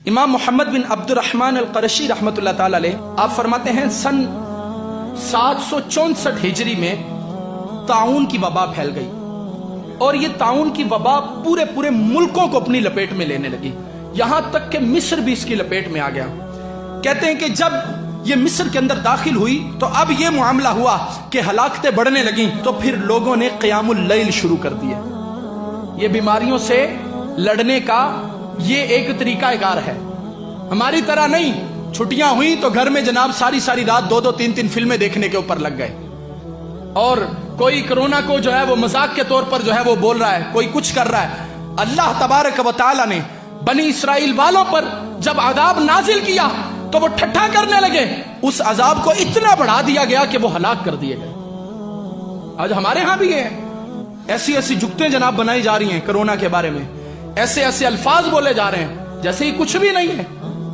امام محمد بن عبد الرحمن القرشی رحمت اللہ تعالی علیہ آپ فرماتے ہیں سن 764 ہجری میں طاعون کی وبا پھیل گئی اور یہ طاعون کی وبا پورے ملکوں کو اپنی لپیٹ میں لینے لگی، یہاں تک کہ مصر بھی اس کی لپیٹ میں آ گیا۔ کہتے ہیں کہ جب یہ مصر کے اندر داخل ہوئی تو اب یہ معاملہ ہوا کہ ہلاکتیں بڑھنے لگیں، تو پھر لوگوں نے قیام اللیل شروع کر دیے۔ یہ بیماریوں سے لڑنے کا یہ ایک طریقہ کار ہے، ہماری طرح نہیں چھٹیاں ہوئی تو گھر میں جناب ساری رات 2 3 فلمیں دیکھنے کے اوپر لگ گئے، اور کوئی کرونا کو جو ہے وہ مذاق کے طور پر جو ہے وہ بول رہا ہے، کوئی کچھ کر رہا ہے۔ اللہ تبارک و تعالی نے بنی اسرائیل والوں پر جب عذاب نازل کیا تو وہ ٹھٹھا کرنے لگے، اس عذاب کو اتنا بڑھا دیا گیا کہ وہ ہلاک کر دیے گئے۔ آج ہمارے ہاں بھی ہے، ایسی جگتیں جناب بنائی جا رہی ہیں کرونا کے بارے میں، ایسے الفاظ بولے جا رہے ہیں جیسے ہی کچھ بھی نہیں ہے۔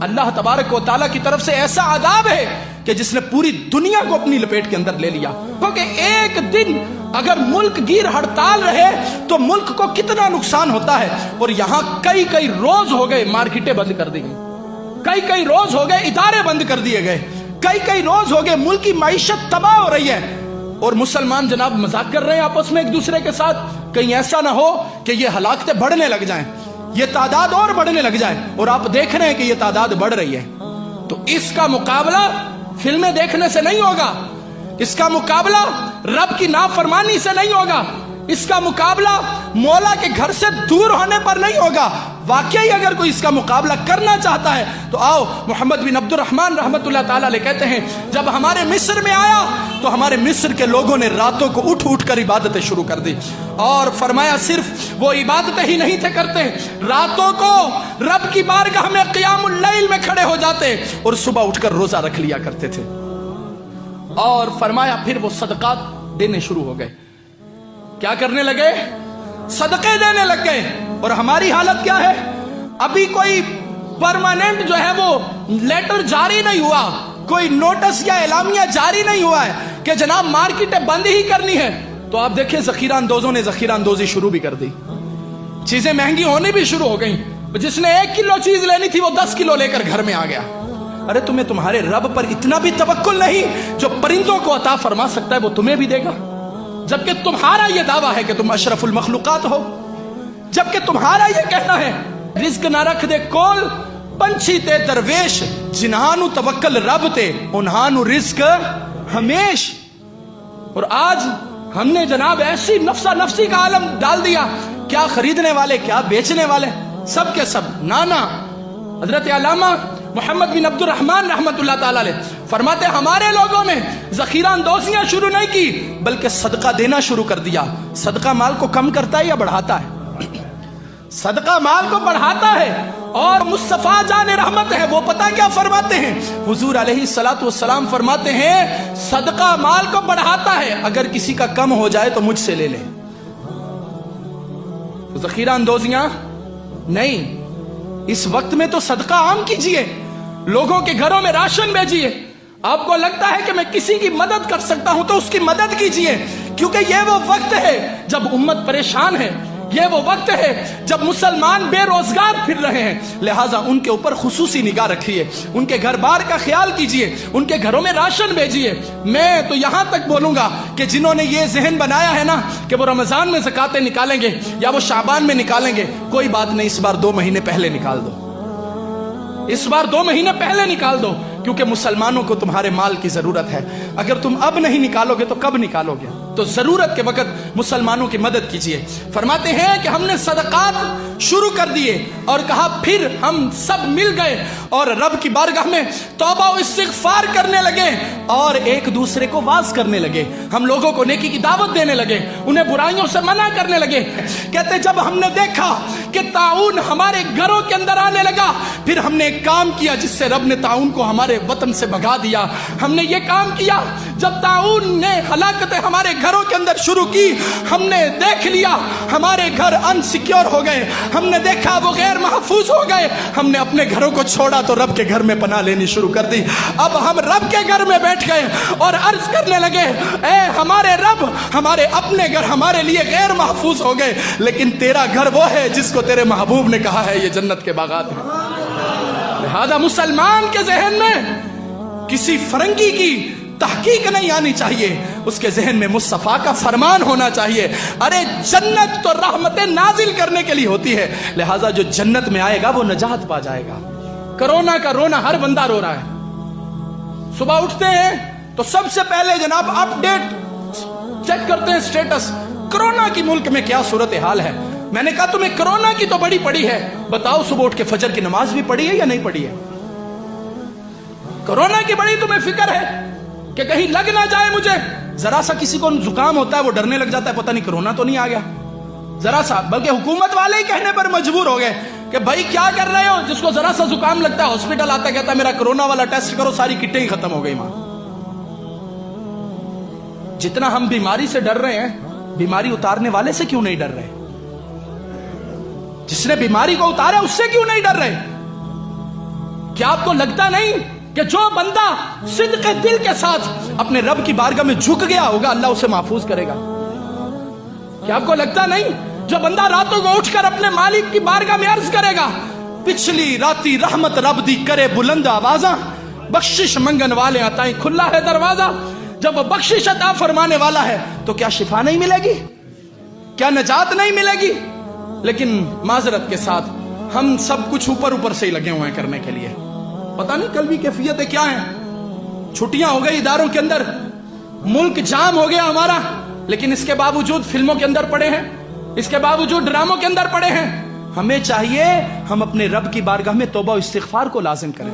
اللہ تبارک و تعالیٰ کی طرف سے ایسا عذاب ہے کہ جس نے پوری دنیا کو اپنی لپیٹ کے اندر لے لیا، کیونکہ ایک دن اگر ملک گیر ہڑتال رہے تو ملک کو کتنا نقصان ہوتا ہے، اور یہاں کئی روز ہو گئے مارکیٹیں بند کر دی گئی، کئی روز ہو گئے ادارے بند کر دیے گئے، کئی روز ہو گئے ملک کی معیشت تباہ ہو رہی ہے، اور مسلمان جناب مذاق کر رہے ہیں آپس میں ایک دوسرے کے ساتھ، کہیں ایسا نہ ہو کہ یہ ہلاکتیں بڑھنے لگ جائیں، یہ تعداد اور بڑھنے لگ جائے، اور آپ دیکھ رہے ہیں کہ یہ تعداد بڑھ رہی ہے۔ تو اس کا مقابلہ فلمیں دیکھنے سے نہیں ہوگا، اس کا مقابلہ رب کی نافرمانی سے نہیں ہوگا، اس کا مقابلہ مولا کے گھر سے دور ہونے پر نہیں ہوگا۔ واقعی اگر کوئی اس کا مقابلہ کرنا چاہتا ہے تو آؤ، محمد بن عبد الرحمن رحمت اللہ تعالی علیہ کہتے ہیں جب ہمارے مصر میں آیا تو ہمارے مصر کے لوگوں نے راتوں کو اٹھ کر عبادتیں شروع کر دی، اور فرمایا صرف وہ عبادتیں ہی نہیں تھے کرتے، راتوں کو رب کی بارگاہ میں قیام اللیل میں کھڑے ہو جاتے اور صبح اٹھ کر روزہ رکھ لیا کرتے تھے، اور فرمایا پھر وہ صدقات دینے شروع ہو گئے۔ کیا کرنے لگے؟ صدقے دینے لگ گئے۔ اور ہماری حالت کیا ہے؟ ابھی کوئی پرماننٹ جو ہے وہ لیٹر جاری نہیں ہوا، کوئی نوٹس یا اعلامیہ جاری نہیں ہوا ہے کہ جناب مارکیٹیں بند ہی کرنی ہے، تو آپ دیکھیں ذخیرہ اندوزوں نے ذخیرہ اندوزی شروع بھی کر دی، چیزیں مہنگی ہونے بھی شروع ہو گئیں، جس نے 1 کلو چیز لینی تھی وہ 10 کلو لے کر گھر میں آ گیا۔ ارے تمہیں تمہارے رب پر اتنا بھی توکل نہیں؟ جو پرندوں کو عطا فرما سکتا ہے وہ تمہیں بھی دے گا، جبکہ تمہارا یہ دعویٰ ہے کہ تم اشرف المخلوقات ہو، جبکہ تمہارا یہ کہنا ہے رزق نہ رکھ دے کول پنچھی تے درویش، جنہانو توکل رب تے انہانو رزق ہمیش۔ اور آج ہم نے جناب ایسی نفسا نفسی کا عالم ڈال دیا، کیا خریدنے والے کیا بیچنے والے سب کے سب نانا۔ حضرت علامہ محمد بن عبد الرحمن رحمت اللہ تعالی علیہ فرماتے ہمارے لوگوں نے ذخیرہ اندوزیاں شروع نہیں کی بلکہ صدقہ دینا شروع کر دیا۔ صدقہ مال کو کم کرتا ہے یا بڑھاتا ہے؟ صدقہ مال کو بڑھاتا ہے، اور مصطفیٰ جان رحمت ہے وہ پتہ کیا فرماتے ہیں؟ حضور علیہ الصلوۃ والسلام فرماتے ہیں صدقہ مال کو بڑھاتا ہے، اگر کسی کا کم ہو جائے تو مجھ سے لے لیں۔ ذخیرہ اندوزیاں نہیں، اس وقت میں تو صدقہ عام کیجئے، لوگوں کے گھروں میں راشن بھیجئے۔ آپ کو لگتا ہے کہ میں کسی کی مدد کر سکتا ہوں تو اس کی مدد کیجئے، کیونکہ یہ وہ وقت ہے جب امت پریشان ہے، یہ وہ وقت ہے جب مسلمان بے روزگار پھر رہے ہیں، لہٰذا ان کے اوپر خصوصی نگاہ رکھیے، ان کے گھر بار کا خیال کیجئے، ان کے گھروں میں راشن بھیجئے۔ میں تو یہاں تک بولوں گا کہ جنہوں نے یہ ذہن بنایا ہے نا کہ وہ رمضان میں زکاتیں نکالیں گے یا وہ شعبان میں نکالیں گے، کوئی بات نہیں، اس بار 2 مہینے پہلے نکال دو، اس بار 2 مہینے پہلے نکال دو، کیونکہ مسلمانوں کو تمہارے مال کی ضرورت ہے۔ اگر تم اب نہیں نکالو گے تو کب نکالو گے؟ تو ضرورت کے وقت مسلمانوں کی مدد کیجئے۔ فرماتے ہیں کہ ہم نے صدقات شروع کر دیے اور کہا پھر ہم سب مل گئے اور رب کی بارگاہ میں توبہ و استغفار کرنے لگے اور ایک دوسرے کو واعظ کرنے لگے، ہم لوگوں کو نیکی کی دعوت دینے لگے، انہیں برائیوں سے منع کرنے لگے۔ کہتے جب ہم نے دیکھا کہ طاعون ہمارے گھروں کے اندر آنے لگا، پھر ہم نے ایک کام کیا جس سے رب نے طاعون کو ہمارے وطن سے بھگا دیا۔ ہم نے یہ کام کیا جب طاعون نے ہلاکتیں ہمارے گھروں کے اندر شروع کی، ہم نے دیکھ لیا ہمارے گھر انسیکیور ہو گئے، ہم نے دیکھا وہ غیر محفوظ ہو گئے، ہم نے اپنے گھروں کو چھوڑا تو رب کے گھر میں پناہ لینی شروع کر دی۔ اب ہم رب کے گھر میں بیٹھ گئے اور عرض کرنے لگے اے ہمارے رب، ہمارے اپنے گھر ہمارے لیے غیر محفوظ ہو گئے، لیکن تیرا گھر وہ ہے جس کو تیرے محبوب نے کہا ہے یہ جنت کے باغات ہیں۔ لہذا مسلمان کے ذہن میں کسی فرنگی کی تحقیق نہیں آنی چاہیے، اس کے ذہن میں مصطفیٰ کا فرمان ہونا چاہیے۔ ارے جنت تو رحمتیں نازل کرنے کے لیے ہوتی ہے، لہذا جو جنت میں آئے گا وہ نجات پا جائے گا۔ کرونا کا رونا ہر بندہ رو رہا ہے، صبح اٹھتے ہیں تو سب سے پہلے جناب اپ ڈیٹ چیک کرتے ہیں سٹیٹس، کرونا کی ملک میں کیا صورتحال ہے۔ میں نے کہا تمہیں کرونا کی تو بڑی پڑی ہے، بتاؤ صبح اٹھ کے فجر کی نماز بھی پڑھی ہے یا نہیں پڑھی ہے؟ کرونا کی بڑی تمہیں فکر ہے کہ کہیں لگ نہ جائے مجھے، ذرا سا کسی کو زکام ہوتا ہے وہ ڈرنے لگ جاتا ہے پتہ نہیں کرونا تو نہیں آ گیا، ذرا سا، بلکہ حکومت والے ہی کہنے پر مجبور ہو گئے کہ بھائی کیا کر رہے ہو، جس کو ذرا سا زکام لگتا ہے ہاسپٹل آتا ہے کہتا ہے میرا کرونا والا ٹیسٹ کرو، ساری کٹیں ہی ختم ہو گئی ماں۔ جتنا ہم بیماری سے ڈر رہے ہیں، بیماری اتارنے والے سے کیوں نہیں ڈر رہے؟ جس نے بیماری کو اتارا اس سے کیوں نہیں ڈر رہے؟ کیا آپ کو لگتا نہیں کہ جو بندہ صدق دل کے ساتھ اپنے رب کی بارگاہ میں جھک گیا ہوگا اللہ اسے محفوظ کرے گا؟ کیا آپ کو لگتا نہیں جو بندہ راتوں کو اٹھ کر اپنے مالک کی بارگاہ میں عرض کرے گا پچھلی راتی رحمت رب دی کرے بلند آوازاں، بخشش منگن والے آتائیں کھلا ہے دروازہ، جب وہ بخشش عطا فرمانے والا ہے تو کیا شفا نہیں ملے گی؟ کیا نجات نہیں ملے گی؟ لیکن معذرت کے ساتھ ہم سب کچھ اوپر سے ہی لگے ہوئے ہیں کرنے کے لیے، پتہ نہیں کل بھی کیفیتیں کیا ہیں، چھٹیاں ہو گئی اداروں کے اندر، ملک جام ہو گیا ہمارا، لیکن اس کے باوجود فلموں کے اندر پڑے ہیں، اس کے باوجود ڈراموں کے اندر پڑے ہیں۔ ہمیں چاہیے ہم اپنے رب کی بارگاہ میں توبہ و استغفار کو لازم کریں۔